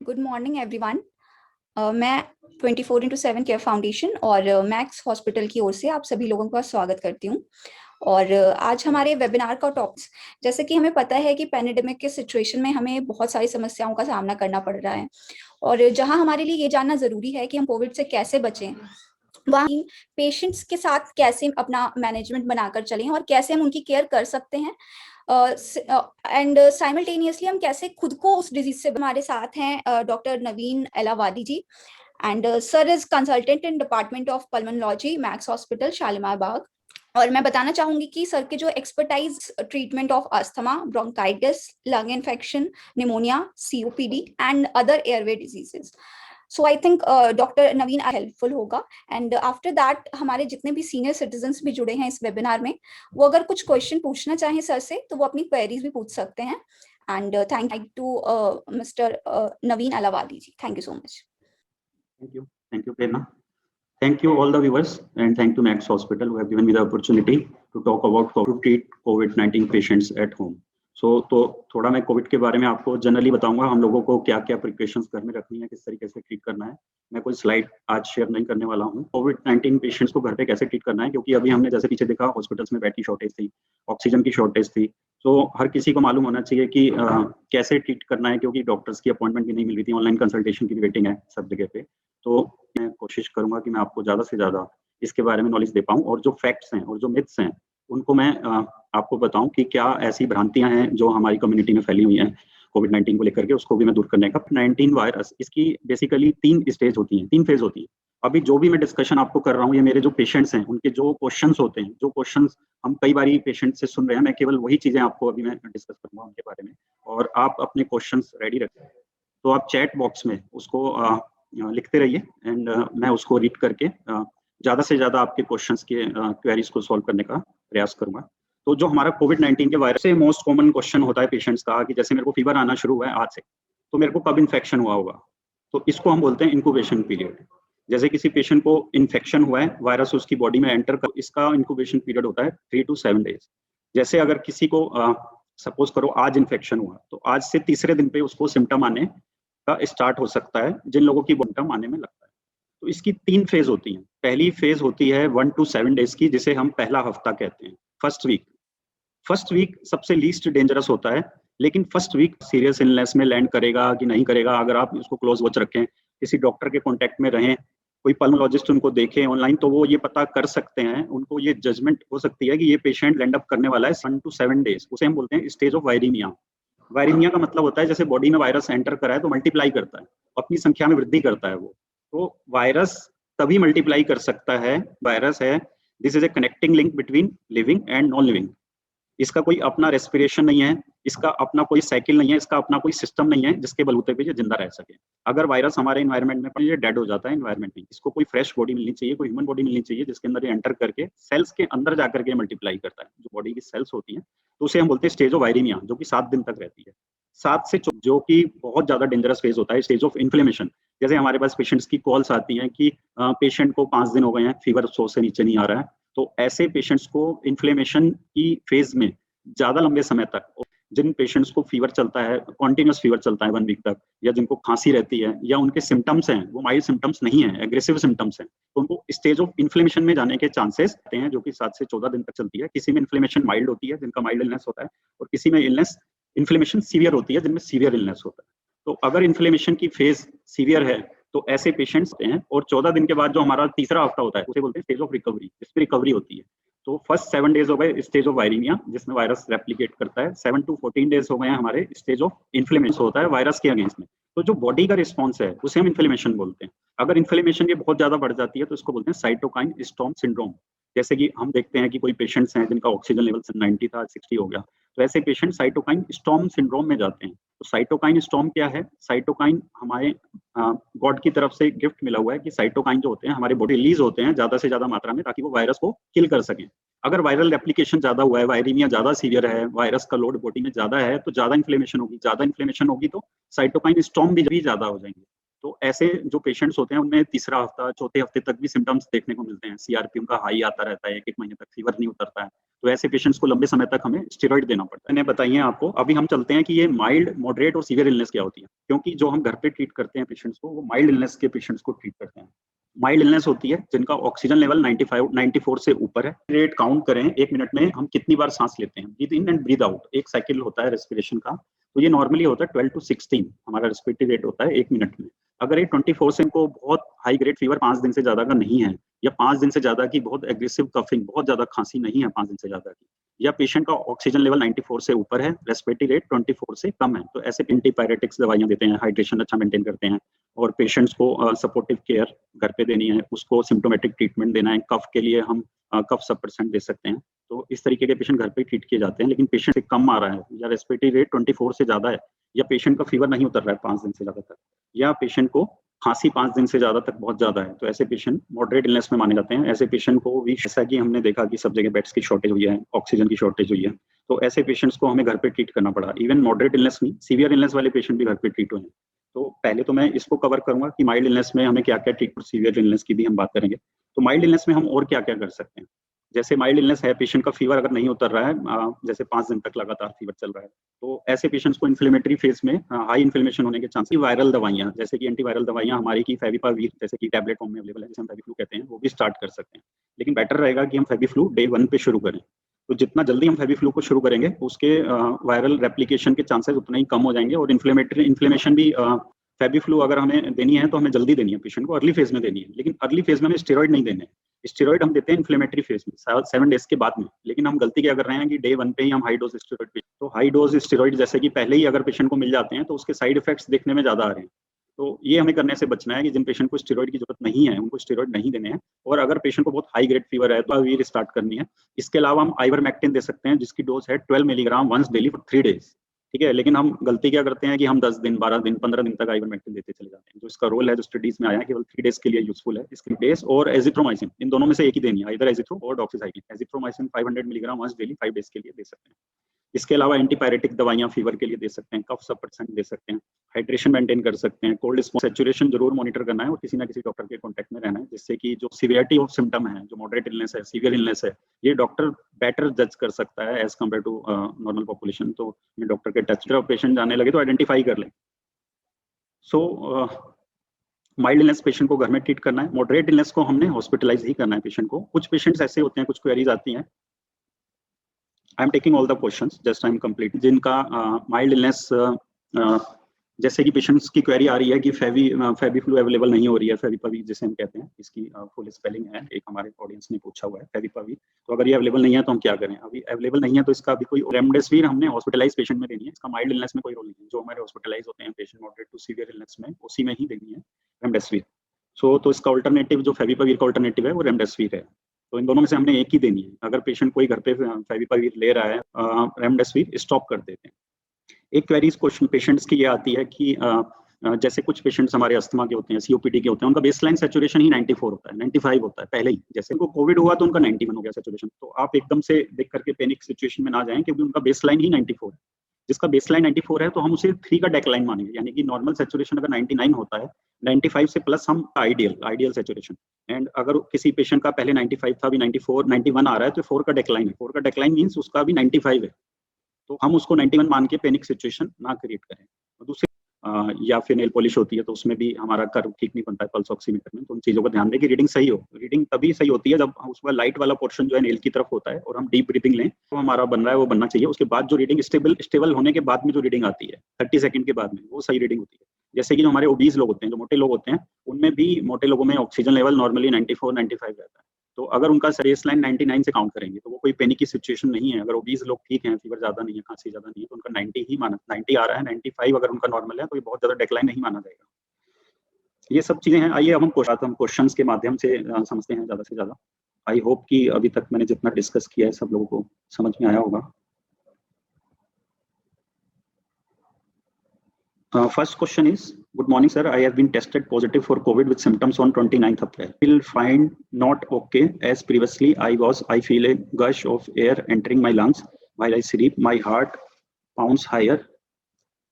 Good morning everyone. मैं 24x7 care foundation और max hospital की ओर से आप सभी लोगों का स्वागत करती हूँ। और आज हमारे वेबिनार का टॉपिक, जैसे कि हमें पता है कि पैंडेमिक के सिचुएशन में हमें बहुत सारी समस्याओं का सामना करना पड़ रहा है, और जहां हमारे लिए ये जानना जरूरी है कि हम कोविड से कैसे बचें, वहीं पेशेंट्स के साथ कैसे अपना मैनेजमेंट बनाकर चलें और कैसे हम उनकी केयर कर सकते हैं, एंड साइमल्टेनियसली हम कैसे खुद को उस डिजीज से। हमारे साथ हैं doctor Naveen Elavadi ji, and sir is consultant in department of pulmonology, Max hospital, Shalimar Bagh. और मैं बताना चाहूंगी कि सर के जो expertise treatment of asthma, bronchitis, lung infection, pneumonia, COPD and other airway diseases. So I think doctor Naveen helpful होगा। एंड आफ्टर दैट हमारे जितने भी सीनियर सिटीजन्स भी जुड़े हैं इस वेबिनार में, वो अगर कुछ क्वेश्चन पूछना चाहें सर से तो वो अपनी क्वेरीज भी पूछ सकते हैं। And thank you to mister Naveen Alavadi ji. Thank you so much. Thank you, Prerna. Thank you all the viewers, and thank to Max Hospital who have given me the opportunity to talk about to treat COVID-19 patients at home. तो थोड़ा मैं Covid के बारे में आपको generally बताऊंगा, हम लोगों को क्या क्या प्रिकॉशंस घर में रखनी है, किस तरीके से ट्रीट करना है। मैं कोई स्लाइड आज शेयर नहीं करने वाला हूँ। COVID-19 पेशेंट्स को घर पे कैसे ट्रीट करना है, क्योंकि अभी हमने जैसे पीछे देखा हॉस्पिटल्स में बेड की शॉर्टेज थी, ऑक्सीजन की शॉर्टेज थी, तो हर किसी को मालूम होना चाहिए कि कैसे ट्रीट करना है, क्योंकि डॉक्टर्स की अपॉइंटमेंट भी नहीं मिल रही थी, ऑनलाइन कंसल्टेशन की भी वेटिंग है सब जगह पे। तो मैं कोशिश करूंगा कि मैं आपको ज़्यादा से ज़्यादा इसके बारे में नॉलेज दे पाऊँ, और जो फैक्ट्स हैं और जो मिथ्स हैं उनको मैं आपको बताऊं कि क्या ऐसी भ्रांतियां हैं जो हमारी कम्युनिटी में फैली हुई हैं कोविड-19 को लेकर के, उसको भी मैं दूर करने का। 19 वायरस, इसकी बेसिकली 3 स्टेज होती हैं, 3 फेज होती है। अभी जो भी मैं डिस्कशन आपको कर रहा हूँ, ये मेरे जो पेशेंट्स हैं उनके जो क्वेश्चंस होते हैं, जो क्वेश्चंस हम कई बार पेशेंट से सुन रहे हैं, मैं केवल वही चीजें आपको अभी मैं डिस्कस करूंगा उनके बारे में, और आप अपने क्वेश्चंस रेडी रखें। तो आप चैट बॉक्स में उसको लिखते रहिए, एंड मैं उसको रीड करके ज़्यादा से ज़्यादा आपके क्वेश्चंस के क्वेरीज को सॉल्व करने का प्रयास करूंगा। तो जो हमारा कोविड-19 के वायरस से मोस्ट कॉमन क्वेश्चन होता है पेशेंट्स का, कि जैसे मेरे को फीवर आना शुरू हुआ है आज से, तो मेरे को कब इन्फेक्शन हुआ होगा। तो इसको हम बोलते हैं इंक्यूबेशन पीरियड। जैसे किसी पेशेंट को इन्फेक्शन हुआ है, वायरस उसकी बॉडी में एंटर कर, इसका इंक्यूबेशन पीरियड होता है 3 to 7 डेज। जैसे अगर किसी को सपोज करो आज इन्फेक्शन हुआ, तो आज से तीसरे दिन पे उसको सिम्टम आने का स्टार्ट हो सकता है, जिन लोगों की सिम्टम आने में लगता है। तो इसकी 3 फेज होती हैं। पहली फेज होती है 1 to 7 डेज की, जिसे हम पहला हफ्ता कहते हैं, फर्स्ट वीक सबसे लीस्ट डेंजरस होता है, लेकिन फर्स्ट वीक सीरियस इलनेस में लैंड करेगा कि नहीं करेगा, अगर आप इसको क्लोज वॉच रखें, किसी डॉक्टर के कांटेक्ट में रहें, कोई पल्मोनोलॉजिस्ट उनको देखें ऑनलाइन, तो वो ये पता कर सकते हैं, उनको ये जजमेंट हो सकती है कि ये पेशेंट लैंड अप करने वाला है 1 to 7 डेज। उसे हम बोलते हैं स्टेज ऑफ वायरीमिया। वायरीमिया का मतलब होता है जैसे बॉडी में वायरस एंटर करा है तो मल्टीप्लाई करता है, अपनी संख्या में वृद्धि करता है वो। तो वायरस तभी मल्टीप्लाई कर सकता है, वायरस है, this is a connecting link between living and non living. इसका कोई अपना रेस्पिरेशन नहीं है, इसका अपना कोई साइकिल नहीं है, इसका अपना कोई सिस्टम नहीं है जिसके बलबूते पे ये जिंदा रह सके। अगर वायरस हमारे एनवायरनमेंट में ये डेड हो जाता है एनवायरनमेंट में, इसको कोई फ्रेश बॉडी मिलनी चाहिए, कोई ह्यूमन बॉडी मिलनी चाहिए जिसके अंदर ये एंटर करके सेल्स के अंदर जाकर के मल्टीप्लाई करता है, जो बॉडी की सेल्स होती हैं। तो उसे हम बोलते हैं स्टेज ऑफ वायरीमिया, जो कि 7 दिन तक रहती है। 7 से जो कि बहुत ज्यादा डेंजरस फेज होता है, स्टेज ऑफ इन्फ्लेमेशन। जैसे हमारे पास पेशेंट्स की कॉल्स आती हैं कि पेशेंट को 5 दिन हो गए हैं, फीवर 100 से नीचे नहीं आ रहा है, तो ऐसे पेशेंट्स को इन्फ्लेमेशन की फेज में ज्यादा लंबे समय तक, जिन पेशेंट्स को फीवर चलता है, कॉन्टिन्यूस फीवर चलता है 1 वीक तक, या जिनको खांसी रहती है, या उनके सिम्टम्स हैं वो माइल्ड सिम्टम्स नहीं है, एग्रेसिव सिम्टम्स हैं, तो उनको स्टेज ऑफ इन्फ्लेमेशन में जाने के चांसेस होते हैं, जो कि 7 से 14 दिन तक चलती है। किसी में इन्फ्लेमेशन माइल्ड होती है, जिनका माइल्ड इलनेस होता है, और किसी में इन्फ्लेमेशन सीवियर होती है, जिनमें सीवियर इलनेस होता है। तो अगर इन्फ्लेमेशन की फेज सीवियर है तो ऐसे पेशेंट्स हैं, और 14 दिन के बाद जो हमारा तीसरा हफ्ता होता है उसे बोलते हैं स्टेज ऑफ रिकवरी, इसमें रिकवरी होती है। तो फर्स्ट 7 डेज हो गए स्टेज ऑफ वायरीमिया, जिसमें वायरस रेप्लिकेट करता है। 7 to 14 डेज हो गए हैं हमारे स्टेज ऑफ इन्फ्लेमेशन, होता है वायरस के अगेंस्ट में। तो जो बॉडी का रिस्पॉन्स है उसे हम इन्फ्लेमेशन बोलते हैं। अगर इन्फ्लेमेशन ये बहुत ज्यादा बढ़ जाती है तो इसको बोलते हैं साइटोकाइन स्टॉर्म सिंड्रोम। जैसे कि हम देखते हैं कि कोई पेशेंट्स हैं जिनका ऑक्सीजन लेवल 90 था, 60 हो गया, तो ऐसे पेशेंट साइटोकाइन स्टॉर्म सिंड्रोम में जाते हैं। तो साइटोकाइन स्टॉर्म क्या है? साइटोकाइन हमारे गॉड की तरफ से गिफ्ट मिला हुआ है कि साइटोकाइन जो होते हैं हमारे बॉडी रिलीज होते हैं ज्यादा से ज्यादा मात्रा में, ताकि वो वायरस को किल कर सकें। अगर वायरल रेप्लिकेशन ज्यादा हुआ है, वायरीमिया ज्यादा सीवियर है, वायरस का लोड बॉडी में ज्यादा है, तो ज्यादा इन्फ्लेमेशन होगी, तो साइटोकाइन स्टॉर्म भी ज्यादा हो जाएंगे। तो ऐसे जो पेशेंट्स होते हैं उनमें तीसरा हफ्ता, चौथे हफ्ते तक भी सिम्टम्स देखने को मिलते हैं। सीआरपी उनका हाई आता रहता है, 1-1 महीने तक फीवर नहीं उतरता है। तो ऐसे पेशेंट्स को लंबे समय तक हमें स्टेरॉइड देना पड़ता है। मैंने बताइए आपको, अभी हम चलते हैं कि ये माइल्ड, मॉडरेट और सीवियर इलनेस क्या होती है, क्योंकि जो हम घर पे ट्रीट करते हैं पेशेंट्स को, वो माइल्ड इलनेस के पेशेंट्स को ट्रीट करते हैं। माइल्ड इलनेस होती है जिनका ऑक्सीजन लेवल 94 से ऊपर है। रेट काउंट करें 1 मिनट में हम कितनी बार सांस लेते हैं, breathe in and breathe out, एक साइकिल होता है रेस्पिरेशन का। तो ये नॉर्मली होता है 12 to 16 हमारा रेस्पिरेटरी रेट होता है 1 मिनट में। अगर ये 24 से इनको बहुत हाई ग्रेड फीवर 5 दिन से ज्यादा का नहीं है, या 5 दिन से ज्यादा की बहुत एग्रेसिव कफिंग, बहुत ज्यादा खांसी नहीं है 5 दिन से ज्यादा की, या पेशेंट का ऑक्सीजन लेवल 94 से ऊपर है, रेस्पिरेटरी रेट 24 से कम है, तो ऐसे एंटीपायरेटिक्स दवाइयां देते हैं, हाइड्रेशन अच्छा मेंटेन करते हैं, और पेशेंट्स को सपोर्टिव केयर घर पे देनी है, उसको सिम्टोमेटिक ट्रीटमेंट देना है। कफ के लिए हम कफ सप्रेसेंट दे सकते हैं। तो इस तरीके के पेशेंट घर पे ट्रीट किए जाते हैं। लेकिन पेशेंट से कम आ रहा है, या रेस्पिरेटरी रेट 24 से ज्यादा है, या पेशेंट का फीवर नहीं उतर रहा है 5 दिन से ज्यादा तक, या पेशेंट को खांसी 5 दिन से ज्यादा तक बहुत ज्यादा है, तो ऐसे पेशेंट मॉडरेट इलनेस में माने जाते हैं। ऐसे पेशेंट को भी, जैसा कि हमने देखा कि सब जगह बेड्स की शॉर्टेज हुई है, ऑक्सीजन की शॉर्टेज हुई है, तो ऐसे पेशेंट्स को हमें घर पे ट्रीट करना पड़ा। इवन मॉडरेट इलनेस नहीं, सीवियर इलनेस वाले पेशेंट भी घर पे ट्रीट हुए हैं। तो पहले तो मैं इसको कवर करूंगा कि माइल्ड इलनेस में हमें क्या क्या ट्रीटमेंट, सीवियर इलनेस की भी हम बात करेंगे। तो माइल्ड इलनेस में हम और क्या क्या कर सकते हैं। जैसे माइल्ड इलनेस है, पेशेंट का फीवर अगर नहीं उतर रहा है, जैसे 5 दिन तक लगातार फीवर चल रहा है, तो ऐसे पेशेंट्स को इन्फ्लेमेटरी फेज में हाई इन्फ्लेमेशन होने के चांसेस, वायरल दवाइयां जैसे कि एंटीवायरल दवाइयां हमारी की फेविपावीर, जैसे कि टैबलेट फॉर्म में अवेलेबल है, जिसे हम फेविफ्लू कहते हैं, वो भी स्टार्ट कर सकते हैं। लेकिन बेटर रहेगा कि हम फेविफ्लू डे 1 पे शुरू करें। तो जितना जल्दी हम फेविफ्लू को शुरू करेंगे, उसके वायरल रेप्लिकेशन के चांसेस उतने ही कम हो जाएंगे, और इन्फ्लेमेशन भी, फेविफ्लू अगर हमें देनी है तो हमें जल्दी देनी है, पेशेंट को अर्ली फेज में देनी है। लेकिन अर्ली फेज में हमें स्टेरॉइड नहीं देने हैं। स्टेरॉइड हम देते हैं इन्फ्लेमेटरी फेज में 7 डेज के बाद में। लेकिन हम गलती क्या कर रहे हैं कि डे 1 पे ही हम हाई डोज स्टेरॉइड, तो हाई डोज स्टेरॉइड जैसे कि पहले ही अगर पेशेंट को मिल जाते हैं तो उसके साइड इफेक्ट्स देखने में ज्यादा आ रहे हैं। तो ये हमें करने से बचना है कि जिन पेशेंट को स्टेरॉइड की जरूरत नहीं है उनको स्टेरॉइड नहीं देने हैं। और अगर पेशेंट को बहुत हाई ग्रेड फीवर है तो वीर स्टार्ट करनी है। इसके अलावा हम आइवरमेक्टिन दे सकते हैं, जिसकी डोज है 12 milligram once daily for 3 days. ठीक है, लेकिन हम गलती क्या करते हैं कि हम 10 दिन, 12 दिन, 15 दिन तक आइवरमेक्टिन देते चले जाते हैं। जो इसका रोल है, जो स्टडीज में आया है, केवल 3 डेज के लिए यूजफुल है। इसकी डेज और एजिथ्रोमाइसिन, इन दोनों में से एक ही देनी है, इधर एजिथ्रो और doxycycline. Azithromycin 500 milligram once daily 5 days के लिए दे सकते हैं। इसके अलावा एंटीपायरेटिक दवाइयां फीवर के लिए दे सकते हैं, कफ सप्रेसेंट दे सकते हैं, हाइड्रेशन मेंटेन कर सकते हैं, कोल्ड सैचुरेशन जरूर मॉनिटर करना है, और किसी ना किसी डॉक्टर के कांटेक्ट में रहना है, जिससे कि जो सीवियरिटी ऑफ सिम्टम है, जो मॉडरेट इलनेस है, सीवियर इलनेस है, ये डॉक्टर बेटर जज कर सकता है as compare to normal population. तो डॉक्टर के टच में पेशेंट जाने लगे तो आइडेंटिफाई कर लें। सो माइल्ड इलनेस पेशेंट को घर में ट्रीट करना है, मॉडरेट इलनेस को हमने हॉस्पिटलाइज ही करना है पेशेंट को। कुछ पेशेंट्स ऐसे होते हैं, कुछ क्वेरीज आती हैं, I am taking all the questions, just I am complete, जिनका माइल्ड इलनेस, जैसे कि पेशेंट्स की क्वेरी आ रही है कि फेविफ्लू अवेलेबल नहीं हो रही है, फेविपावीर जिसे हम कहते हैं, इसकी फुल स्पेलिंग है, एक हमारे ऑडियंस ने पूछा हुआ है, फेविपावीर। तो अगर ये अवेलेबल नहीं है तो हम क्या करें। अभी अवेलेबल नहीं है तो इसका अभी कोई, रेमडेसिविर हमने हॉस्पिटलाइज पेशेंट में देनी है, इसका माइल्ड इलनेस में कोई रोल नहीं है। जो हमारे हॉस्पिटलाइज होते हैं patient moderate to severe illness में, उसी में ही देनी है रेमडेसिविर। तो इसका ऑल्टरनेटिव, जो फेविपावीर का ऑल्टरनेटिव है, वो रेमडेसिविर है। तो इन दोनों में से हमने एक ही देनी है। अगर पेशेंट कोई घर पे फेविपावीर ले रहा है, रेमडेसिविर स्टॉप कर देते हैं। एक क्वेरीज क्वेश्चन पेशेंट्स की ये आती है कि जैसे कुछ पेशेंट्स हमारे अस्थमा के होते हैं, सीओपीडी के होते हैं, उनका बेसलाइन सैचुरेशन ही 94 होता है, 95 होता है पहले ही। जैसे उनको कोविड हुआ तो उनका 91 हो गया सैचुरेशन। तो आप एकदम से देख करके पैनिक सिचुएशन में ना जाएं, क्योंकि उनका बेसलाइन ही 94 है। जिसका बेसलाइन 94 है तो हम उसे 3 का डेक्लाइन मानेंगे, यानी कि नॉर्मल सैचुरेशन अगर 99 होता है, 95 से प्लस हम आइडियल सैचुरेशन। एंड अगर किसी पेशेंट का पहले 95 था, अभी 94, 91 आ रहा है, तो 4 का डेक्लाइन है। 4 का डेक्लाइन मीन्स उसका भी 95 है, तो हम उसको 91 मान के पैनिक सिचुएशन ना क्रिएट करें। और दूसरी, या फिर नेल पॉलिश होती है तो उसमें भी हमारा कर्व ठीक नहीं बनता है पल्स ऑक्सीमीटर में। तो उन चीजों को ध्यान दें कि रीडिंग सही हो। रीडिंग तभी सही होती है जब उसका लाइट वाला पोर्शन जो है नेल की तरफ होता है और हम डीप ब्रीथिंग लें, तो हमारा बन रहा है वो बनना चाहिए। उसके बाद जो रीडिंग स्टेबल होने के बाद में जो रीडिंग आती है 30 सेकंड के बाद में, वो सही रीडिंग होती है। जैसे कि जो हमारे ओबीज लोग होते हैं, जो मोटे लोग होते हैं, उनमें भी मोटे लोगों में ऑक्सीजन लेवल नॉर्मली 94-95 रहता है। तो अगर उनका बेसलाइन 99 से काउंट करेंगे तो वो कोई पैनिक की सिचुएशन नहीं है। अगर ओबीज लोग ठीक हैं, फीवर ज्यादा नहीं है, खांसी ज्यादा नहीं है, तो उनका 90 ही माना, 90 आ रहा है, 95 अगर उनका नॉर्मल है तो ये बहुत ज्यादा डिक्लाइन नहीं माना जाएगा। ये सब चीजें हैं। आइए अब हम क्वेश्चंस के माध्यम से समझते हैं ज्यादा से ज्यादा। आई होप कि अभी तक मैंने जितना डिस्कस किया है सब लोगों को समझ में आया होगा। First question is, good morning sir, I have been tested positive for COVID with symptoms on 29th April. Will find not okay as previously I feel a gush of air entering my lungs while I sleep. My heart pounds higher.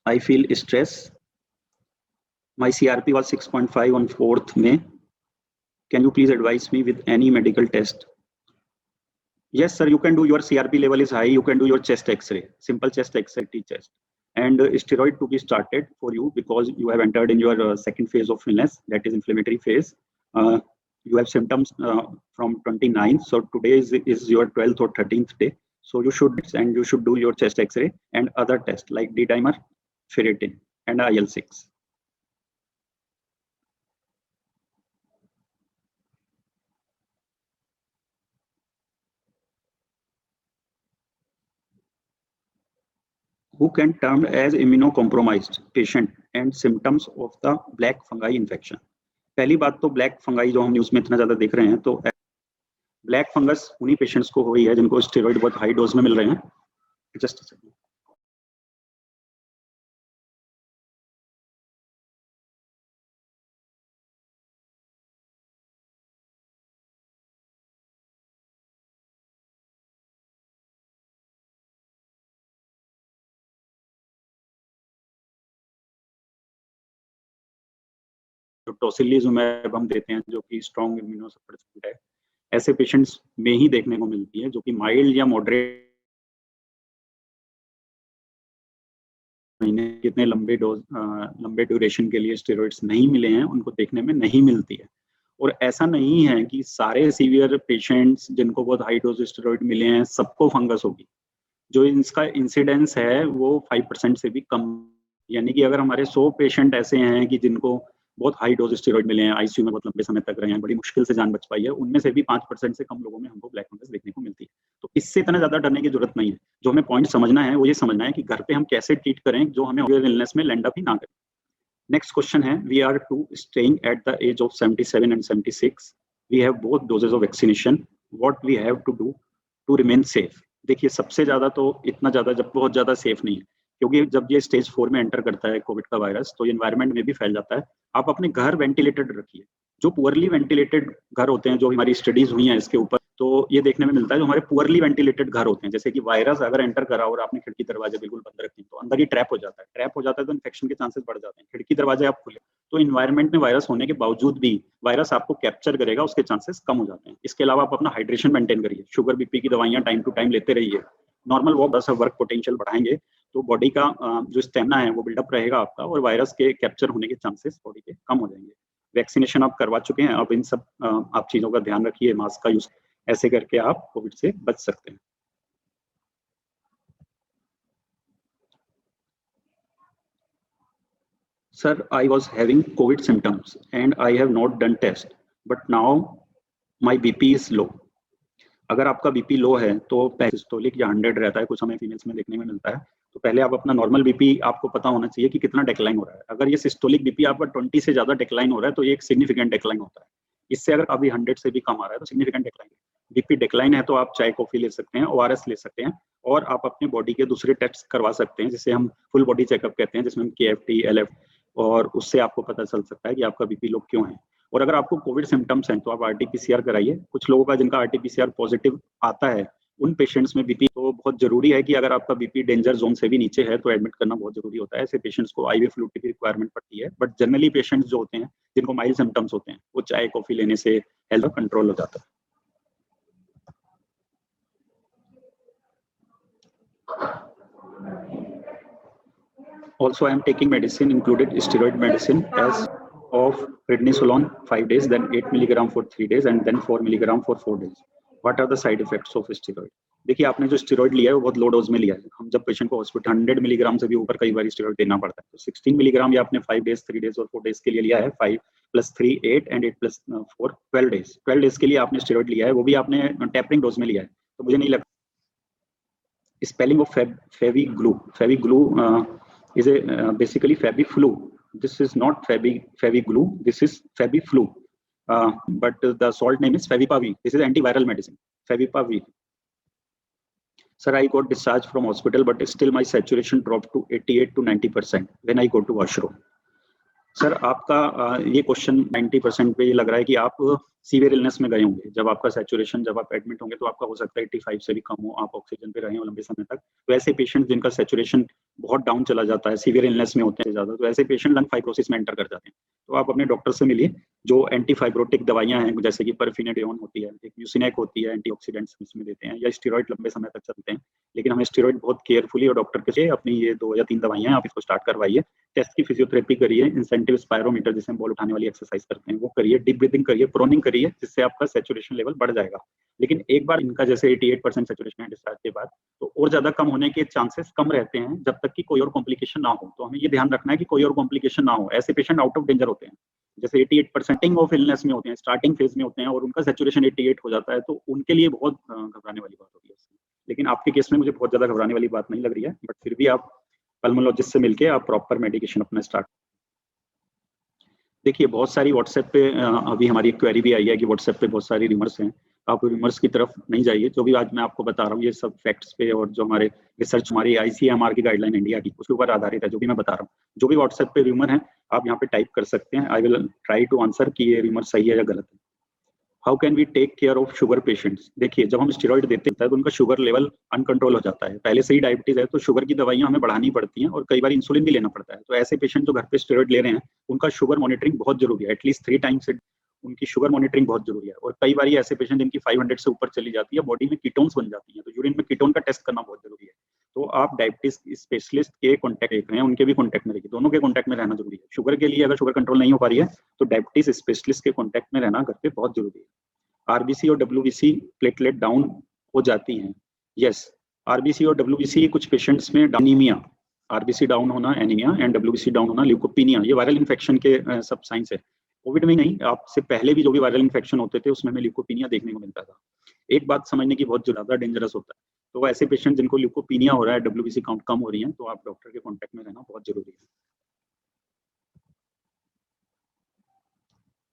I feel stress. My CRP was 6.5 on 4th May. Can you please advise me with any medical test? Yes, sir, you can do. Your CRP level is high. You can do your chest X-ray, simple chest X-ray, T-chest, and steroid to be started for you because you have entered in your second phase of illness, that is inflammatory phase. You have symptoms from 29. So today is your 12th or 13th day. So you should do your chest X-ray and other tests like D-dimer, ferritin, and IL-6. Who can termed as immunocompromised patient and symptoms of the black fungi infection? पहली बात तो black fungi जो हम news में इतना ज्यादा देख रहे हैं, तो ब्लैक फंगस उन्हीं पेशेंट्स को हुई है जिनको स्टेरॉइड बहुत हाई डोज में मिल रहे हैं. Just a second. जो टोसिलिजुमैब हम देते हैं जो कि स्ट्रॉन्ग इम्यूनोसप्रेसेंट है, ऐसे पेशेंट्स में ही देखने को मिलती है जो कि माइल्ड या मॉडरेट महीने कितने लंबे ड्यूरेशन के लिए स्टेरॉइड्स नहीं मिले हैं उनको देखने में नहीं मिलती है. और ऐसा नहीं है कि सारे सीवियर पेशेंट्स जिनको बहुत हाई डोज स्टेरॉइड मिले हैं सबको फंगस होगी. जो इसका इंसिडेंस है वो 5% से भी कम, यानी कि अगर हमारे 100 पेशेंट ऐसे हैं कि जिनको बहुत हाई डोज स्टेरॉइड मिले हैं, आईसीयू में बहुत लंबे समय तक रहे हैं, बड़ी मुश्किल से जान बच पाई है, उनमें से भी 5% से कम लोगों में हमको ब्लैक फंगस देखने को मिलती है. तो इससे इतना ज्यादा डरने की जरूरत नहीं है. जो हमें पॉइंट समझना है वो ये समझना है कि घर पे हम कैसे ट्रीट करें जो हमें इलनेस में लैंड अप ही ना करें. नेक्स्ट क्वेश्चन है, we are two staying at the age of 77 and 76. We have both doses of vaccination. What we have to do to remain safe? देखिए, सबसे ज्यादा तो इतना ज्यादा जब बहुत ज्यादा सेफ नहीं है, क्योंकि जब ये स्टेज 4 में एंटर करता है कोविड का वायरस तो एनवायरनमेंट में भी फैल जाता है. आप अपने घर वेंटिलेटेड रखिए. जो पुअरली वेंटिलेटेड घर होते हैं, जो हमारी स्टडीज हुई हैं इसके ऊपर, तो ये देखने में मिलता है जो हमारे पुअरली वेंटिलेटेड घर होते हैं, जैसे कि वायरस अगर एंटर करा और आपने खिड़की दरवाजे बिल्कुल बंद रखे तो अंदर ही ट्रैप हो जाता है. तो इन्फेक्शन के चांसेस बढ़ जाते हैं. खिड़की दरवाजे आप खोले तो इन्वायरमेंट में वायरस होने के बावजूद भी वायरस आपको कैप्चर करेगा, उसके चांसेस कम हो जाते हैं. इसके अलावा आप अपना हाइड्रेशन मेंटेन करिए. शुगर बीपी की दवाइयां टाइम टू टाइम लेते रहिए. नॉर्मल वर्क पोटेंशियल बढ़ाएंगे तो बॉडी का जो स्टेमिना है वो बिल्डअप रहेगा आपका, और वायरस के कैप्चर होने के चांसेस बॉडी के कम हो जाएंगे. वैक्सीनेशन आप करवा चुके हैं, अब इन सब आप चीजों का ध्यान रखिए. मास्क का यूज, ऐसे करके आप कोविड से बच सकते हैं. Sir, I was having COVID symptoms and I have not done test, but now my BP is low. अगर आपका बीपी लो है तो सिस्टोलिक या 100 रहता है, कुछ हमें फीमेल्स में देखने में मिलता है, तो पहले आप अपना नॉर्मल बीपी आपको पता होना चाहिए कि कितना डिक्लाइन हो रहा है. अगर ये सिस्टोलिक बीपी आपका 20 से ज्यादा डिक्लाइन हो रहा है तो ये एक सिग्निफिकेंट डिक्लाइन होता है. इससे अगर अभी 100 से भी कम आ रहा है तो सिग्निफिकेंट डिक्लाइन है. बीपी डिक्लाइन है तो आप चाय कॉफी ले सकते हैं, ORS ले सकते हैं, और आप अपने बॉडी के दूसरे टेस्ट करवा सकते हैं जिसे हम फुल बॉडी चेकअप कहते हैं, जिसमें KFT, LF, और उससे आपको पता चल सकता है कि आपका बीपी लो क्यों है. और अगर आपको कोविड सिम्टम्स हैं तो आप RT-PCR कराइए. कुछ लोगों का जिनका RT-PCR पॉजिटिव आता है उन पेशेंट्स में बीपी तो बहुत जरूरी है कि अगर आपका बीपी डेंजर जोन से भी नीचे है तो एडमिट करना बहुत जरूरी होता है. ऐसे पेशेंट्स को IV फ्लूइड की रिक्वायरमेंट पड़ती है. बट जनरली पेशेंट्स जो होते हैं जिनको माइल्ड सिम्टम्स होते हैं वो चाय कॉफी लेने से हेल्थ कंट्रोल हो जाता है. Also, I am taking medicine, included steroid medicine, as of prednisolone 5 days, then 8 milligram for 3 days, and then 4 milligram for 4 days. What are the side effects of steroid? देखिए, आपने जो steroid लिया है वो बहुत लो डोज में लिया है. हम जब पेशेंट को हॉस्पिटल 100 मिलीग्राम से भी ऊपर कई बार स्टेरॉइड देना पड़ता है, तो 16 मिलीग्राम या आपने 5 डेज, 3 डेज और 4 डेज के लिए लिया है. 5 + 3 8 and 8 + 4 12 डेज. 12 डेज के लिए आपने स्टेरॉइड लिया है, वो भी आपने टेपरिंग डोज में लिया है. तो मुझे नहीं लगता. Spelling of Fabiflu is basically Fabiflu. This is not Fabiglue. This is Fabiflu. But the salt name is Favipiravir. This is antiviral medicine. Favipiravir. Sir, I got discharged from hospital, but still my saturation dropped to 88 to 90% when I go to washroom. Sir, आपका ये question 90% पे ये लग रहा है कि आप severe illness में गए होंगे, जब आपका सैचुरेशन, जब आप एडमिट होंगे तो आपका हो सकता है 85 से भी कम हो, आप ऑक्सीजन पे रहे हो लंबे समय तक। तो ऐसे पेशेंट जिनका सैचुरेशन बहुत डाउन चला जाता है, सीवियर इलनेस में होते हैं ज़्यादा, तो ऐसे पेशेंट लंग फाइब्रोसिस में एंटर कर जाते हैं। तो आप अपने डॉक्टर से मिलिए। जो एंटी फाइब्रोटिक दवाइयाँ हैं जैसे कि परफिनेडियोन होती है, एक म्यूसिनेक होती है, एंटीऑक्सीडेंट्स इसमें देते हैं, या स्टेरॉइड लंबे समय तक चलते हैं, लेकिन हमें स्टेरॉइड बहुत केयरफुली और डॉक्टर के से अपनी ये 2 या 3 दवाइयाँ आप इसको स्टार्ट करवाइए। टेस्ट की फिजियोथेरेपी करिए, इंसेंटिव स्पायरोमीटर जिसे हम बॉल उठाने वाली एक्सरसाइज करते हैं वो करिए, डीप ब्रीथिंग करिए, प्रोनिंग करिए, जिससे आपका सैचुरेशन लेवल बढ़ जाएगा। लेकिन एक बार इनका जैसे 88% सैचुरेशन है डिस्चार्ज के बाद, तो और ज्यादा कम होने के चांसेस कम रहते हैं जब तक कि कोई और कॉम्प्लिकेशन ना हो। तो हमें ये ध्यान रखना है कि कोई और कॉम्प्लिकेशन ना हो। ऐसे पेशेंट आउट ऑफ डेंजर होते हैं, जैसे 88% ऑफ इलनेस में होते हैं, स्टार्टिंग फेज में होते हैं और उनका सैचुरेशन 88 हो जाता है, तो उनके लिए बहुत घबराने वाली बात होती है। लेकिन आपके केस में मुझे बहुत ज्यादा घबराने वाली बात नहीं लग रही है, बट फिर भी आप पल्मोलॉजिस्ट से मिलके आप प्रॉपर मेडिकेशन अपना स्टार्ट। देखिए बहुत सारी व्हाट्सएप पे अभी हमारी एक क्वेरी भी आई है कि व्हाट्सएप पे बहुत सारी रिमर्स हैं। आप रिमर्स की तरफ नहीं जाइए। जो भी आज मैं आपको बता रहा हूँ ये सब फैक्ट्स पे और जो हमारे रिसर्च, हमारी ICMR की गाइडलाइन इंडिया की, उसके ऊपर आधारित है जो भी मैं बता रहा हूँ। जो भी व्हाट्सएप पे रिमर है आप यहाँ पे टाइप कर सकते हैं। I will try to answer कि ये रिमर सही है या गलत है। How can we take care of sugar patients? देखिए जब हम स्टेरॉइड देते हैं तो उनका शुगर लेवल अनकंट्रोल हो जाता है। पहले से ही डायबिटीज है तो शुगर की दवाइयां हमें बढ़ानी पड़ती हैं और कई बार इंसुलिन भी लेना पड़ता है। तो ऐसे पेशेंट जो घर पे स्टेरॉइड ले रहे हैं उनका शुगर मॉनिटरिंग बहुत जरूरी है। एटलीस्ट 3 टाइम्स उनकी शुगर मॉनिटरिंग बहुत जरूरी है। और कई बार ऐसे पेशेंट जिनकी 500 से ऊपर चली जाती है, बॉडी में कीटोन्स बन जाती है, तो यूरिन में कीटोन का टेस्ट करना बहुत जरूरी है। तो आप डायबिटीज स्पेशलिस्ट के कॉन्टैक्ट देख रहे हैं, उनके भी कॉन्टैक्ट में रहिए, दोनों के कॉन्टैक्ट में रहना जरूरी है। शुगर के लिए अगर शुगर कंट्रोल नहीं हो पा रही है तो डायबिटीज स्पेशलिस्ट के कॉन्टैक्ट में रहना घर पे बहुत जरूरी है। आरबीसी और डब्ल्यूबीसी प्लेटलेट डाउन हो जाती हैं। यस, आरबीसी और डब्ल्यूबीसी कुछ पेशेंट्स में एनीमिया, आरबीसी डाउन होना एनीमिया एंड डब्ल्यूबीसी डाउन होना ल्यूकोपीनिया, ये वायरल इन्फेक्शन के सब साइंस है। कोविड में नहीं, आपसे पहले भी जो भी वायरल इन्फेक्शन होते थे उसमें हमें ल्यूकोपीनिया देखने को मिलता था। एक बात समझने की, बहुत ज्यादा डेंजरस होता है। तो ऐसे पेशेंट जिनको ल्यूकोपीनिया हो रहा है, डब्ल्यूबीसी काउंट कम हो रही है, तो आप डॉक्टर के कॉन्टैक्ट में रहना बहुत जरूरी है।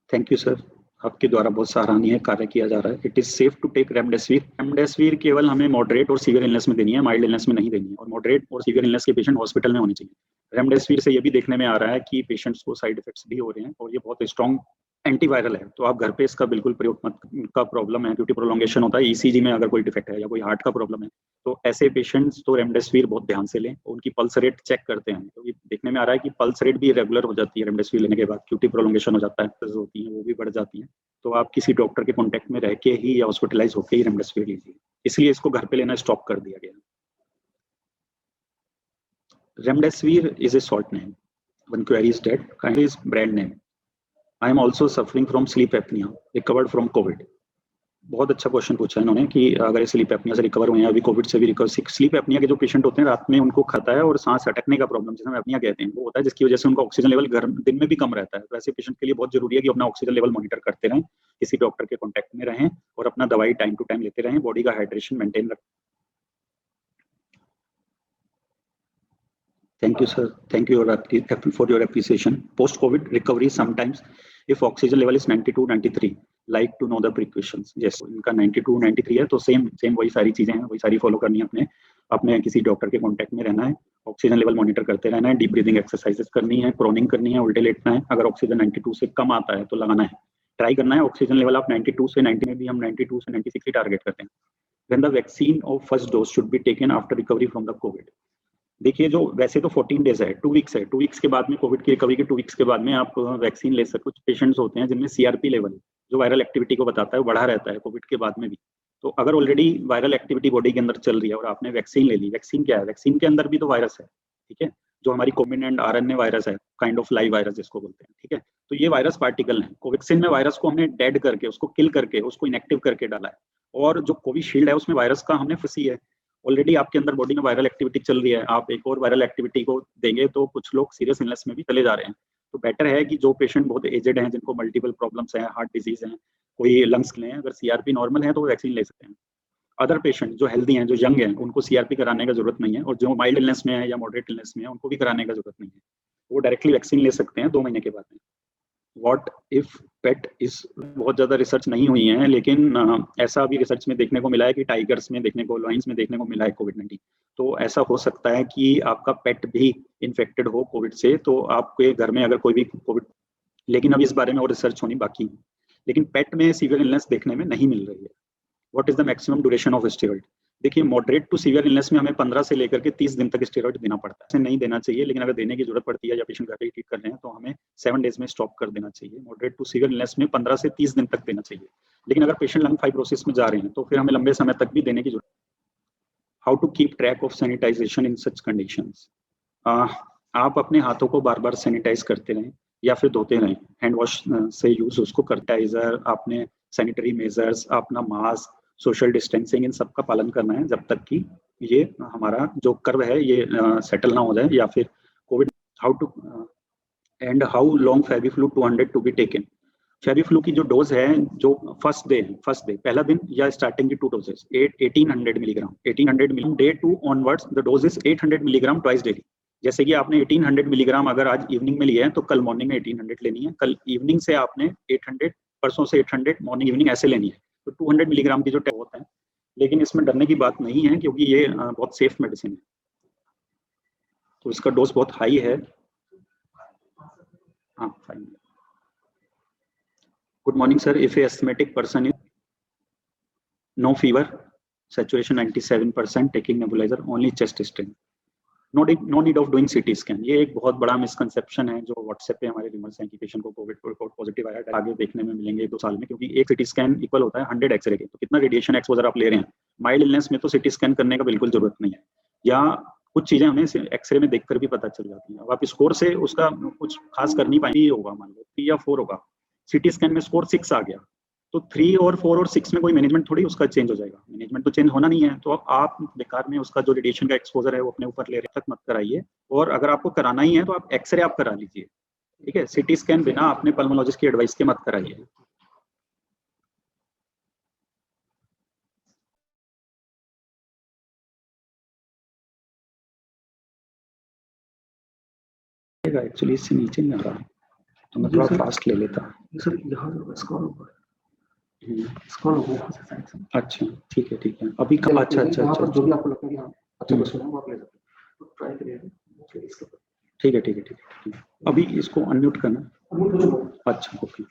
थैंक यू सर, आपके द्वारा बहुत सराहनीय कार्य किया जा रहा है। It is safe to take remdesivir. Remdesivir केवल हमें मॉडरेट और सीवियर इलनेस में देनी है, माइल्ड इलनेस में नहीं देनी है। और मॉडरेट और सीवियर इलनेस के पेशेंट हॉस्पिटल में होने चाहिए। रेमडेसिविर से ये भी देखने में आ रहा है कि पेशेंट्स को साइड इफेक्ट्स भी हो रहे हैं और ये बहुत स्ट्रॉन्ग एंटीवायरल है। तो आप घर पे इसका बिल्कुल प्रयोग मत। का प्रॉब्लम है क्योंकि प्रोलोंगेशन होता है, ईसीजी में अगर कोई डिफेक्ट है या कोई हार्ट का प्रॉब्लम है, तो ऐसे पेशेंट्स तो रेमडेसिविर बहुत ध्यान से लें। उनकी पल्स रेट चेक करते हैं, तो ये देखने में आ रहा है कि पल्स रेट भी रेगुलर हो जाती है रेमडेसिविर लेने के बाद, क्योंकि प्रोलोंगेशन हो जाता है, होती है वो भी बढ़ जाती है। तो आप किसी डॉक्टर के कॉन्टैक्ट में रह के ही या हॉस्पिटलाइज होकर ही रेमडेसिविर लीजिए। इसलिए इसको घर पे लेना स्टॉप कर दिया गया। Remdesivir is a short name, one query is that, kindly is brand name. I am also suffering from sleep apnoea, recovered from COVID. बहुत अच्छा क्वेश्चन पूछा इन्होंने कि अगर स्लीप एपनिया से रिकवर हुए हैं, अभी कोविड से भी रिकवर। स्लीप एपनिया के जो पेशेंट होते हैं रात में उनको खाता है और सांस अटकने का प्रॉब्लम, जिसे हम एपनिया कहते हैं, वो होता है, जिसकी वजह से उनका ऑक्सीजन लेवल दिन में भी कम रहता है। तो ऐसे पेशेंट के लिए बहुत जरूरी है कि अपना ऑक्सीजन लेवल मॉनिटर करते रहें, किसी डॉक्टर के कॉन्टैक्ट में रहें और अपना दवाई टाइम टू टाइम लेते रहें, बॉडी का हाइड्रेशन मेंटेन रखें। Thank you, sir. Thank you for your appreciation. Post-COVID recovery sometimes, if oxygen level is 92, 93, like to know the precautions. Yes, इनका 92, 93 है, तो सेम वही सारी चीजें हैं, वही सारी फॉलो करनी है। अपने किसी डॉक्टर के कॉन्टैक्ट में रहना है, ऑक्सीजन लेवल मॉनिटर करते रहना है, डीप ब्रीदिंग एक्सरसाइजेस करनी है, प्रोनिंग करनी है, उल्टे लेटना है। अगर ऑक्सीजन 92 से कम आता है तो लगाना है, ट्राई करना है। ऑक्सीजन लेवल आप 92 से 90 में भी हम 92 से 96 ही टारगेट करते हैं। When the vaccine of first dose should be taken after recovery from the COVID. देखिए जो वैसे तो 14 डेज है, 2 वीक्स है। 2 वीक्स के बाद में, कोविड की रिकवरी के 2 वीक्स के बाद में आप वैक्सीन ले सकते। कुछ पेशेंट्स होते हैं जिनमें सीआरपी लेवल, जो वायरल एक्टिविटी को बताता है, वो बढ़ा रहता है कोविड के बाद में भी। तो अगर ऑलरेडी वायरल एक्टिविटी बॉडी के अंदर चल रही है और आपने वैक्सीन ले ली, वैक्सीन क्या है? वैक्सीन के अंदर भी तो वायरस है, ठीक है, जो हमारी कोविड आरएनए वायरस है, काइंड ऑफ लाइव वायरस जिसको बोलते हैं, ठीक है। तो ये वायरस पार्टिकल है। कोवैक्सीन में वायरस को हमने डेड करके, उसको किल करके, उसको इनएक्टिव करके डाला है। और जो कोविशील्ड है उसमें वायरस का हमने फंसी है। ऑलरेडी आपके अंदर बॉडी में वायरल एक्टिविटी चल रही है, आप एक और वायरल एक्टिविटी को देंगे तो कुछ लोग सीरियस इलनेस में भी चले जा रहे हैं। तो बेटर है कि जो पेशेंट बहुत एजेड हैं, जिनको मल्टीपल प्रॉब्लम्स हैं, हार्ट डिजीज हैं, कोई लंग्स के हैं, अगर सीआरपी नॉर्मल है तो वो वैक्सीन ले सकते हैं। अदर पेशेंट जो हेल्दी हैं, जो यंग हैं, उनको सीआरपी कराने का जरूरत नहीं है। और जो माइल्ड इलनेस में है या मॉडरेट इलनेस में है, उनको भी कराने का जरूरत नहीं है, वो डायरेक्टली वैक्सीन ले सकते हैं 2 महीने के बाद में। व्हाट इफ पेट इज, बहुत ज्यादा रिसर्च नहीं हुई है, लेकिन ऐसा भी रिसर्च में देखने को मिला है कि टाइगर्स में देखने को, लॉयंस में देखने को मिला है कोविड-19। तो ऐसा हो सकता है कि आपका पेट भी इन्फेक्टेड हो कोविड से, तो आपके घर में अगर कोई भी कोविड, लेकिन अभी इस बारे में और रिसर्च होनी बाकी है। लेकिन पेट में सीवियर इलनेस देखने में नहीं मिल रही है। What is the maximum duration of steroid? देखिए, मॉडरेट टू सीवियर इलनेस में हमें 15 से लेकर के 30 दिन तक स्टेरॉइड देना पड़ता है। ऐसे नहीं देना चाहिए, लेकिन अगर देने की जरूरत पड़ती है या पेशेंट घर पे ट्रीट कर रहे हैं तो हमें 7 डेज में स्टॉप कर देना चाहिए। मॉडरेट टू सीवियर इलनेस में 15 से 30 दिन तक देना चाहिए, लेकिन अगर पेशेंट लंग फाइब्रोसिस में जा रहे हैं तो फिर हमें लंबे समय तक भी देने की जरूरत। How to keep track of sanitisation in such conditions? आप अपने हाथों को बार बार सैनिटाइज करते रहें या फिर धोते रहें। हैंड वॉश से यूज उसको करटाइजर, आपने सैनिटरी मेजर्स, अपना मास्क, सोशल डिस्टेंसिंग, इन सब का पालन करना है जब तक कि ये हमारा जो कर्व है ये सेटल ना हो जाए या फिर COVID. How to and how long FabiFlu 200 to be taken? FabiFlu की जो डोज है, जो फर्स्ट डे पहला दिन या स्टार्टिंग की 2 doses 1800 milligram 1800 milligram day 2 onwards the dose is 800 milligram twice daily. जैसे कि आपने 1800 मिलीग्राम अगर आज इवनिंग में लिया है तो कल मॉर्निंग में 1800 लेनी है, कल इवनिंग से आपने 800, परसों से 800, मॉर्निंग इवनिंग ऐसे लेनी है। तो 200 मिलीग्राम की जो टैब होता है, लेकिन इसमें डरने की बात नहीं है क्योंकि ये बहुत सेफ मेडिसिन है। तो इसका डोज बहुत हाई है। हाँ, fine. Good morning sir, if a asthmatic person is no fever, saturation 97%, taking nebulizer, only chest strain, no need of doing CT scan। ये एक बहुत बड़ा मिसकंसेप्शन है जो व्हाट्सएप पे हमारे रिमर्स हैं कि पेशेंट को कोविड रिपोर्ट पॉजिटिव आया, आगे देखने में मिलेंगे 2 साल में, क्योंकि एक CT स्कैन इक्वल होता है 100 एक्सरे के। तो कितना रेडिएशन एक्सपोजर आप ले रहे हैं? माइल्ड इलनेस में तो CT स्कैन करने का बिल्कुल जरूरत नहीं है, या कुछ चीजें हमें एक्सरे में देखकर भी पता चल जाती है। अब आप स्कोर से उसका कुछ खास कर नहीं पाएंगे, होगा मान लो 3 या 4 होगा, CT स्कैन में स्कोर 6 आ गया, तो 3 और 4 और 6 में कोई मैनेजमेंट थोड़ी उसका चेंज हो जाएगा। मैनेजमेंट तो चेंज होना नहीं है, तो आप बेकार में उसका जो रेडिएशन का एक्सपोजर है वो अपने ऊपर ले रहे तक मत कराइए। और अगर आपको कराना ही है तो आप एक्सरे आप करा लीजिए, ठीक है। CT स्कैन बिना अपने पल्मोलॉजिस्ट की एडवाइस के मत कराइए। एक्चुअली इससे नीचे नहीं आ रहा, तो मैं थोड़ा फास्ट ले लेता। सर यहाँ अच्छा, ठीक है। अभी अच्छा, जो भी आपको लगता है कि हाँ अच्छा क्वेश्चन है वो आप ले सकते हैं, तो ट्राई करिए। ठीक है। अभी इसको अनम्यूट करना। अच्छा, okay.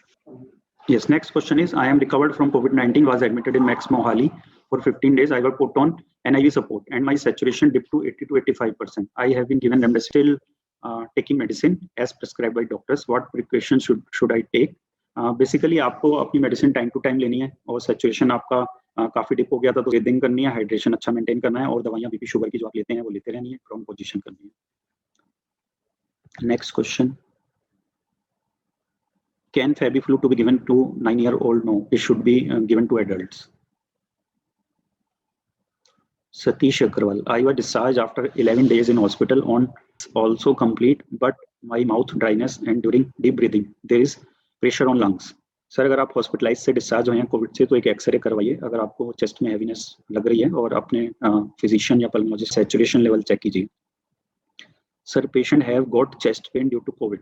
Yes, next question is, I am recovered from COVID-19, was admitted in Max Mohali for 15 days. I was put on NIV support and my saturation dipped to 80 to 85%. I have been given remdesivir, taking medicine as prescribed by doctors. What precautions should I take? Basically आपको अपनी medicine time to time लेनी है, और saturation आपका काफी dip हो गया था तो ब्रीदिंग करनी है, हाइड्रेशन अच्छा मेंटेन करना है, और दवाइयां बीपी शुगर की जो आप लेते हैं वो लेते रहनी है, प्रोन पोजीशन करनी है। Next question, can Fabiflu to be given to 9-year-old? No, it should be given to adults. Satish Agrawal, I was discharged after 11 days in hospital on also complete, but my mouth dryness and during deep breathing there is pressure on lungs. Sir, अगर आप hospitalise से discharge हुए हैं Covid से तो एक x ray करवाइए अगर आपको चेस्ट में हैवीनेस लग रही है, और अपने फिजिशियन या पल्मोलॉजिस्ट सैचुरेशन लेवल चेक कीजिए। Sir, patient have got chest pain due to COVID,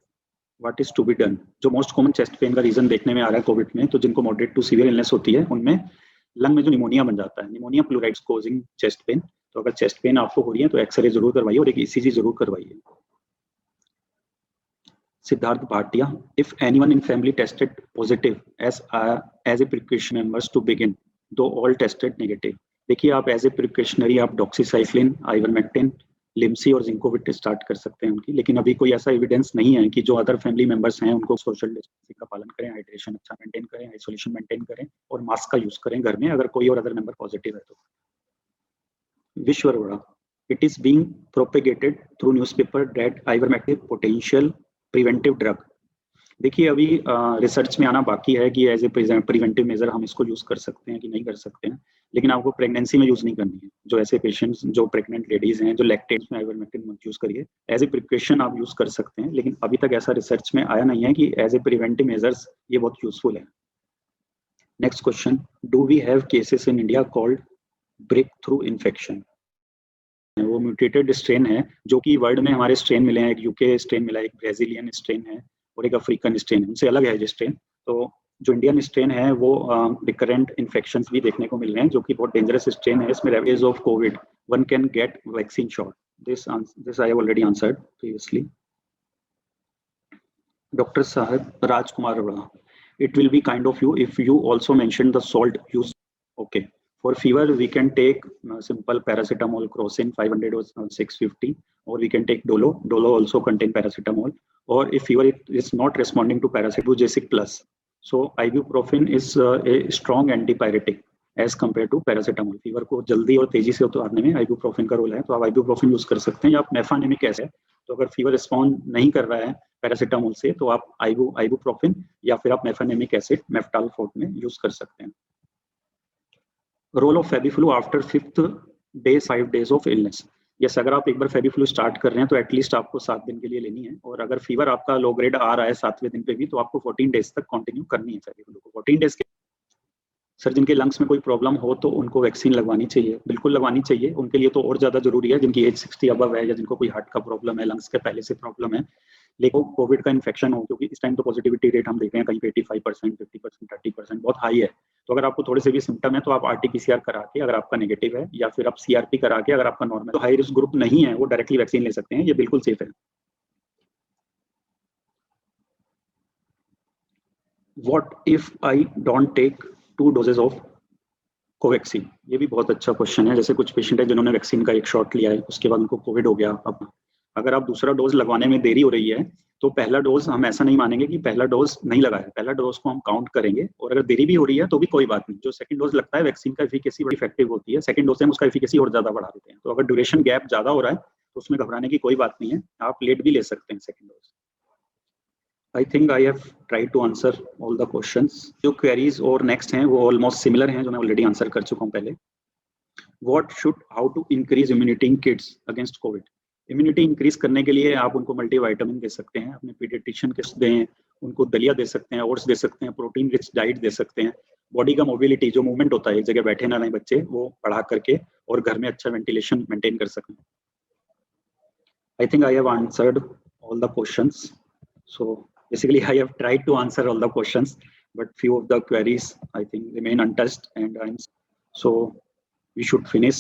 what is to be done? जो मोस्ट कॉमन चेस्ट पेन का रीजन देखने में आ रहा है कोविड में, तो जिनको मॉडरेट टू सीवियर इलनेस होती है उनमें लंग में जो निमोनिया बन जाता है, निमोनिया प्लूराइड्स कोजिंग चेस्ट पेन। तो अगर चेस्ट पेन आपको हो रही है तो एक्सरे जरूर करवाइए और एक ECG जरूर करवाइए। Siddharth Bhatia, if anyone in family tested positive as a precaution members to begin, though all tested negative. देखिए, आप एज ए प्रिकॉशनरी आप डॉक्सीसाइक्लिन, आइवरमेक्टिन, लिम्सी और जिंकोविट स्टार्ट कर सकते हैं उनकी, लेकिन अभी कोई ऐसा एविडेंस नहीं है कि जो अदर फैमिली मेंबर्स हैं उनको सोशल डिस्टेंसिंग का पालन करें, हाइड्रेशन अच्छा मेंटेन करें, आइसोलेशन मेंटेन करें, और मास्क का यूज करें घर में अगर कोई और अदर मेंबर पॉजिटिव है तो। विश्व Arora, it is being propagated through newspaper that ivermectin potential preventive drug. देखिए, अभी रिसर्च में आना बाकी है कि एज ए प्रिवेंटिव मेजर हम इसको यूज कर सकते हैं कि नहीं कर सकते हैं, लेकिन आपको प्रेगनेंसी में यूज नहीं करनी है। जो ऐसे पेशेंट्स, जो प्रेग्नेंट लेडीज हैं, जो लैक्टेट्स में आइवरमेक्टिन मत यूज करिए, एज ए प्रिकॉशन आप यूज कर सकते हैं, लेकिन अभी तक ऐसा रिसर्च में आया नहीं है कि एज ए प्रिवेंटिव मेजर्स ये बहुत यूजफुल है। Next question, do we have cases in India called breakthrough infection? वो म्यूटेटेड स्ट्रेन है जो कि वर्ल्ड में हमारे स्ट्रेन मिले हैं, एक यूके स्ट्रेन मिला है, एक ब्राजीलियन स्ट्रेन है और एक अफ्रीकन स्ट्रेन है, उनसे अलग है ये स्ट्रेन। तो जो इंडियन स्ट्रेन है वो रिकरेंट इन्फेक्शंस भी देखने को मिल रहे हैं, जो कि बहुत डेंजरस स्ट्रेन है। इसमें ravage of Covid, one can get vaccine shot. This I have already answered previously. Doctor साहब, राजकुमार Arora, it will be kind of you if you also mention the salt use. Okay, for fever we can take simple paracetamol crocin 500 or 650, or we can take dolo also contain paracetamol, or if fever is not responding to paracetamol plus, so ibuprofen is a strong antipyretic as compare to paracetamol. Fever को जल्दी और तेजी से उतारने में ibuprofen का role है, तो आप आइबुप्रोफेन यूज कर सकते हैं। या आप मेफानेमिक ऐसे है, तो अगर फीवर रिस्पॉन्ड नहीं कर रहा है पैरासीटामोल से, तो आप आइबुप्रोफेन या फिर आप मेफानेमिक एसिड मेफ्टालफोर्ट में यूज कर सकते हैं। Role of FabiFlu after 5th day 5 days of illness. Yes, अगर आप एक बार फेबिफ्लू स्टार्ट कर रहे हैं तो एटलीस्ट आपको 7 दिन के लिए लेनी है, और अगर फीवर आपका लो ग्रेड आ रहा है 7वें दिन पे भी, तो आपको 14 days तक कंटिन्यू करनी है फेबिफ्लू को। 14 days के सर जिनके लंग्स में कोई प्रॉब्लम हो तो उनको वैक्सीन लगवानी चाहिए, बिल्कुल लगवानी चाहिए। उनके लिए तो और ज़्यादा जरूरी है जिनकी एज 60 अबव है, या जिनको कोई हार्ट का प्रॉब्लम है, लंग्स के पहले से प्रॉब्लम है, लेकिन कोविड का इन्फेक्शन हो, क्योंकि इस टाइम तो पॉजिटिविटी रेट हम देख रहे हैं कहीं पे 85%, 50%, 30%, बहुत हाई है। तो अगर आपको थोड़े से भी सिम्टम है तो आप RT-PCR करा के, अगर आपका नेगेटिव है, या फिर आप CRP करा के, अगर आपका नॉर्मल, तो हाई रिस्क ग्रुप नहीं है, वो डायरेक्टली वैक्सीन ले सकते हैं, ये बिल्कुल सेफ है। What if I don't take 2 doses of Covaxin? ये भी बहुत अच्छा क्वेश्चन है। जैसे कुछ पेशेंट है जिन्होंने वैक्सीन का एक शॉट लिया है, उसके बाद उनको कोविड हो गया। अब अगर आप दूसरा डोज लगवाने में देरी हो रही है, तो पहला डोज हम ऐसा नहीं मानेंगे कि पहला डोज नहीं लगाया, पहला डोज को हम काउंट करेंगे, और अगर देरी भी हो रही है तो भी कोई बात नहीं। जो सेकंड डोज लगता है, वैक्सीन का एफिकेसी बड़ी इफेक्टिव होती है, सेकंड डोज से हम उसका एफिकेसी और ज्यादा बढ़ा देते हैं। तो अगर ड्यूरेशन गैप ज्यादा हो रहा है तो उसमें घबराने की कोई बात नहीं है, आप लेट भी ले सकते हैं second dose. I think I have tried to answer all the questions. जो queries और next हैं वो almost similar हैं, जो मैं already answer कर चुका हूँ पहले। How to increase immunity in kids against COVID? Immunity increase करने के लिए आप उनको multivitamin दे सकते हैं, अपने pediatrician के दें, उनको दलिया दे सकते हैं, ओट्स दे सकते हैं, प्रोटीन रिच डाइट दे सकते हैं। बॉडी का मोबिलिटी, जो मूवमेंट होता है, एक जगह बैठे ना रहें बच्चे, वो बढ़ा करके और घर में अच्छा वेंटिलेशन मेंटेन कर सकें। I think I have answered all the questions. So basically, I have tried to answer all the questions, but few of the queries I think remain untouched, and so we should finish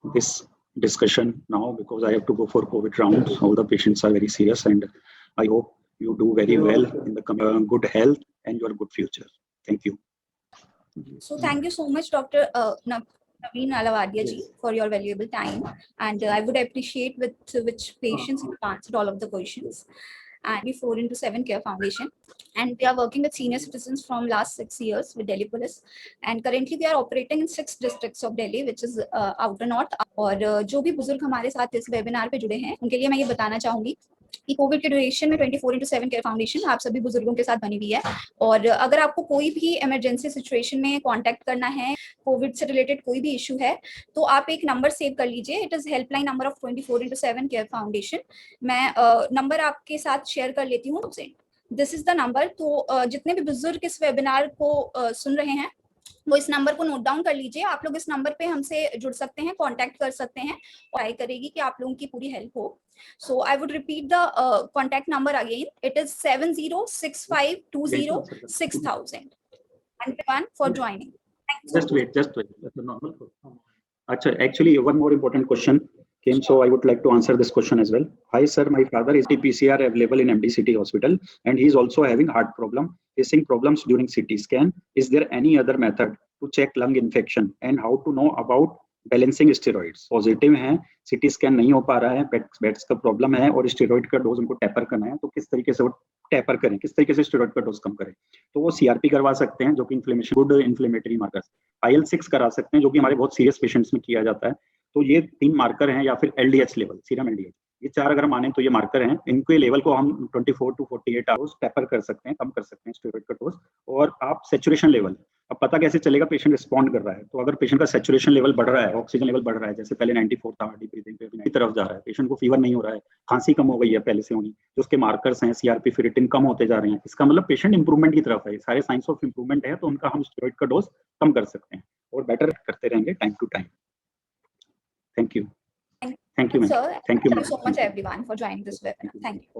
this discussion now because I have to go for COVID rounds. All the patients are very serious, and I hope you do very well in the good health and your good future. Thank you. So thank you so much, Dr. Naveen Alavadia ji, for your valuable time, and I would appreciate with which patience you answered all of the questions. And 4/7 Care Foundation, and we are working with senior citizens from last 6 years with Delhi Police, and currently we are operating in 6 districts of Delhi, which is outer north. और जो भी बुजुर्ग हमारे साथ इस webinar पे जुड़े हैं, उनके लिए मैं ये बताना चाहूंगी कि कोविड के ड्यूरेशन में 24/7 केयर फाउंडेशन आप सभी बुजुर्गों के साथ बनी हुई है। और अगर आपको कोई भी इमरजेंसी सिचुएशन में कांटेक्ट करना है, कोविड से रिलेटेड कोई भी इशू है, तो आप एक नंबर सेव कर लीजिए। It is helpline number of 24/7 care foundation. मैं नंबर आपके साथ शेयर कर लेती हूँ। This is the number. तो जितने भी बुजुर्ग इस वेबिनार को सुन रहे हैं, वो इस नंबर को नोट डाउन कर लीजिए। आप लोग इस नंबर पे हमसे जुड़ सकते हैं, कांटेक्ट कर सकते हैं, और ट्राई करेगी कि आप लोगों की पूरी हेल्प हो। So I would repeat the contact number again. It is 7065206000। Thank you everyone for joining. Just wait. That's a normal. Achha, actually, one more important question came, so I would like to answer this question as well. Hi sir, my father is PCR available in MD City Hospital, and he is also having heart problem, facing problems during CT scan. Is there any other method to check lung infection, and how to know about balancing steroids? Positive हैं, CT scan नहीं हो पा रहा है, beds का problem है, और steroid का डोज उनको टैपर करना है, तो किस तरीके से वो टैपर करें, किस तरीके से स्टेरॉइड का डोज कम करें? तो वो CRP करवा सकते हैं, जो कि inflammation, good inflammatory markers, IL-6 करा सकते हैं, जो कि हमारे बहुत सीरियस पेशेंट्स में किया जाता है। तो ये 3 मार्कर हैं, या फिर LDH लेवल, सीरम LDH, ये 4 अगर माने तो ये मार्कर हैं। इनके लेवल को हम 24 to 48 आवर्स टैपर कर सकते हैं, कम कर सकते हैं स्टेरॉइड का डोज। और आप सैचुरेशन लेवल, अब पता कैसे चलेगा पेशेंट रिस्पॉन्ड कर रहा है? तो अगर पेशेंट का सैचुरेशन लेवल बढ़ रहा है, ऑक्सीजन लेवल बढ़ रहा है, जैसे पहले 94 था, डीप ब्रीथिंग पे 90 तरफ जा रहा है, पेशेंट को फीवर नहीं हो रहा है, खांसी कम हो गई है पहले से होनी, जो उसके मार्कर्स हैं CRP, फेरेटिन कम होते जा रहे हैं, इसका मतलब पेशेंट इंप्रूवमेंट की तरफ है, सारे साइंस ऑफ इंप्रूवमेंट है, तो उनका हम स्टेरॉइड का डोज कम कर सकते हैं और बेटर करते रहेंगे time to time. Thank you. Thank you, ma'am. Sir, thank you so much everyone for joining this webinar. Thank you.